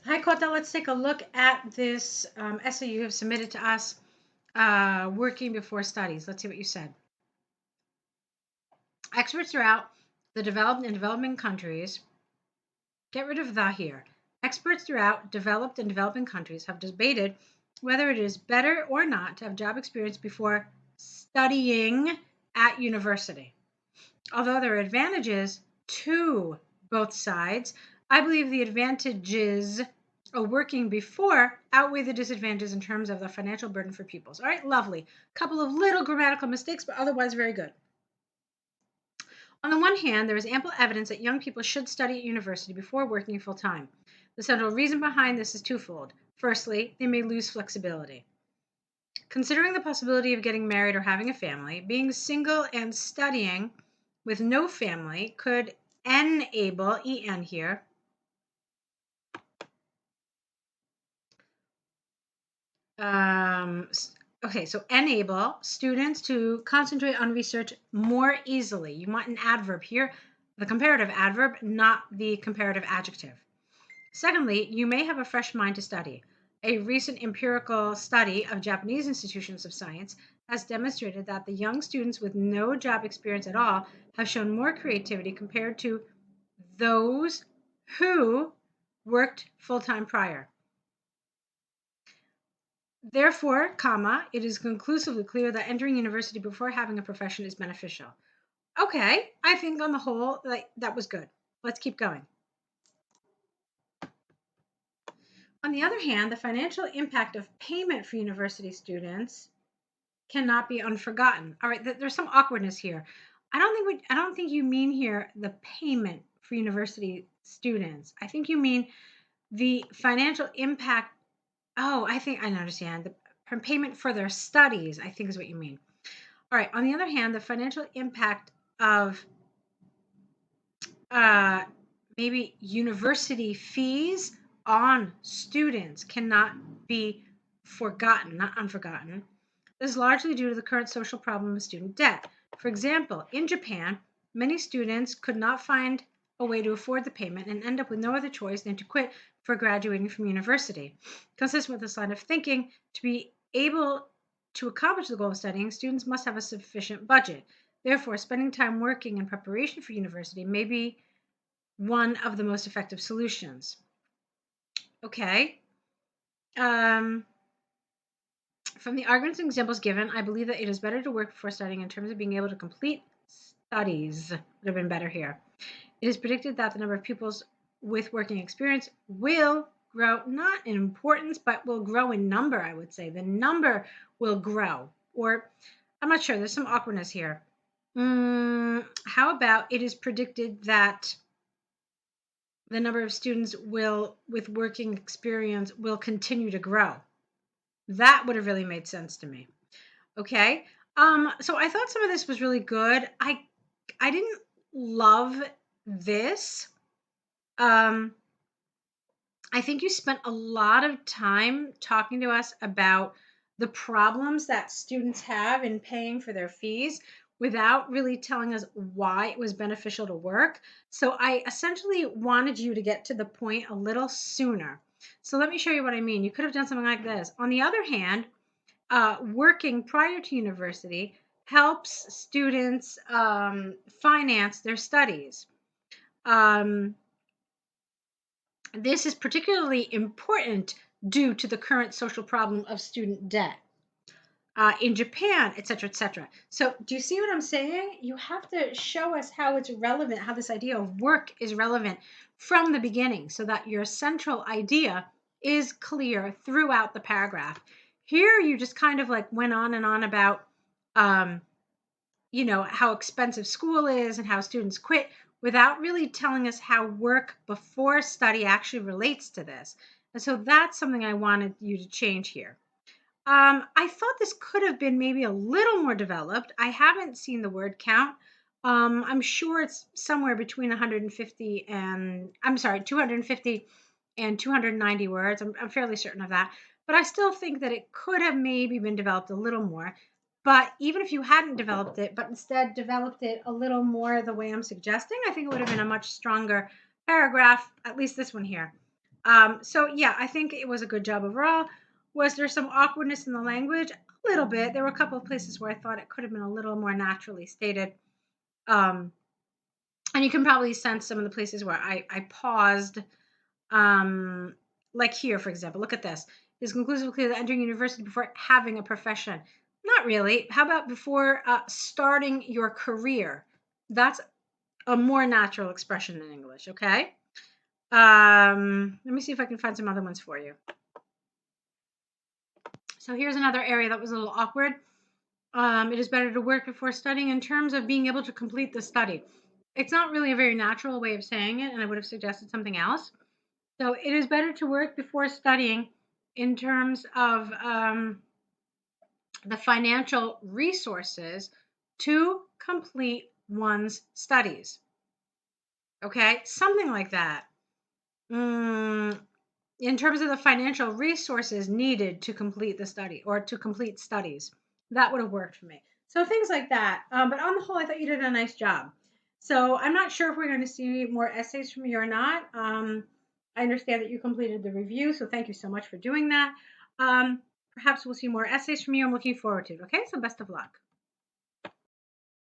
Hi, Kota. Let's take a look at this essay you have submitted to us, Working Before Studies. Let's see what you said. Experts throughout the developed and developing countries, get rid of the here. Experts throughout developed and developing countries have debated whether it is better or not to have job experience before studying at university. Although there are advantages to both sides, I believe the advantages of working before outweigh the disadvantages in terms of the financial burden for pupils. All right, lovely. Couple of little grammatical mistakes, but otherwise very good. On the one hand, there is ample evidence that young people should study at university before working full time. The central reason behind this is twofold. Firstly, they may lose flexibility. Considering the possibility of getting married or having a family, being single and studying with no family could enable, en here, so enable students to concentrate on research more easily. You want an adverb here, the comparative adverb, not the comparative adjective. Secondly, you may have a fresh mind to study. A recent empirical study of Japanese institutions of science has demonstrated that the young students with no job experience at all have shown more creativity compared to those who worked full-time prior. Therefore, it is conclusively clear that entering university before having a profession is beneficial. Okay, I think on the whole, that was good. Let's keep going. On the other hand, the financial impact of payment for university students cannot be unforgotten. All right, there's some awkwardness here. I don't think you mean here the payment for university students. I think you mean the financial impact. Oh, I think I understand. The payment for their studies, I think is what you mean. All right. On the other hand, the financial impact of maybe university fees on students cannot be forgotten, not unforgotten. This is largely due to the current social problem of student debt. For example, in Japan, many students could not find a way to afford the payment and end up with no other choice than to quit for graduating from university. Consistent with this line of thinking, to be able to accomplish the goal of studying, students must have a sufficient budget. Therefore, spending time working in preparation for university may be one of the most effective solutions. Okay. From the arguments and examples given, I believe that it is better to work before studying in terms of being able to complete studies. Would have been better here. It is predicted that the number of pupils with working experience will grow, not in importance, but will grow in number, I would say. The number will grow. Or, I'm not sure, there's some awkwardness here. How about it is predicted that the number of students with working experience will continue to grow? That would have really made sense to me. Okay. So I thought some of this was really good. I didn't love this. I think you spent a lot of time talking to us about the problems that students have in paying for their fees without really telling us why it was beneficial to work. So I essentially wanted you to get to the point a little sooner. So let me show you what I mean. You could have done something like this. On the other hand, working prior to university helps students finance their studies. This is particularly important due to the current social problem of student debt in Japan, etc., etc. So do you see what I'm saying? You have to show us how it's relevant, how this idea of work is relevant from the beginning so that your central idea is clear throughout the paragraph. Here you just kind of like went on and on about, how expensive school is and how students quit without really telling us how work before study actually relates to this. And so that's something I wanted you to change here. I thought this could have been maybe a little more developed. I haven't seen the word count. I'm sure it's somewhere between 250 and 290 words. I'm fairly certain of that. But I still think that it could have maybe been developed a little more. But even if you hadn't developed it, but instead developed it a little more the way I'm suggesting, I think it would have been a much stronger paragraph, at least this one here. So yeah, I think it was a good job overall. Was there some awkwardness in the language? A little bit. There were a couple of places where I thought it could have been a little more naturally stated. Um, and you can probably sense some of the places where I paused. Um, like here, for example, look at this. Is conclusively clear that entering university before having a profession? Not really. How about before starting your career? That's a more natural expression in English, okay? Let me see if I can find some other ones for you. So here's another area that was a little awkward. It is better to work before studying in terms of being able to complete the study. It's not really a very natural way of saying it, and I would have suggested something else. So it is better to work before studying in terms of the financial resources to complete one's studies. Okay, something like that. In terms of the financial resources needed to complete the study or to complete studies, that would have worked for me. So things like that. But on the whole, I thought you did a nice job. So I'm not sure if we're going to see more essays from you or not. I understand that you completed the review, so thank you so much for doing that. Perhaps we'll see more essays from you. I'm looking forward to it. Okay, so best of luck.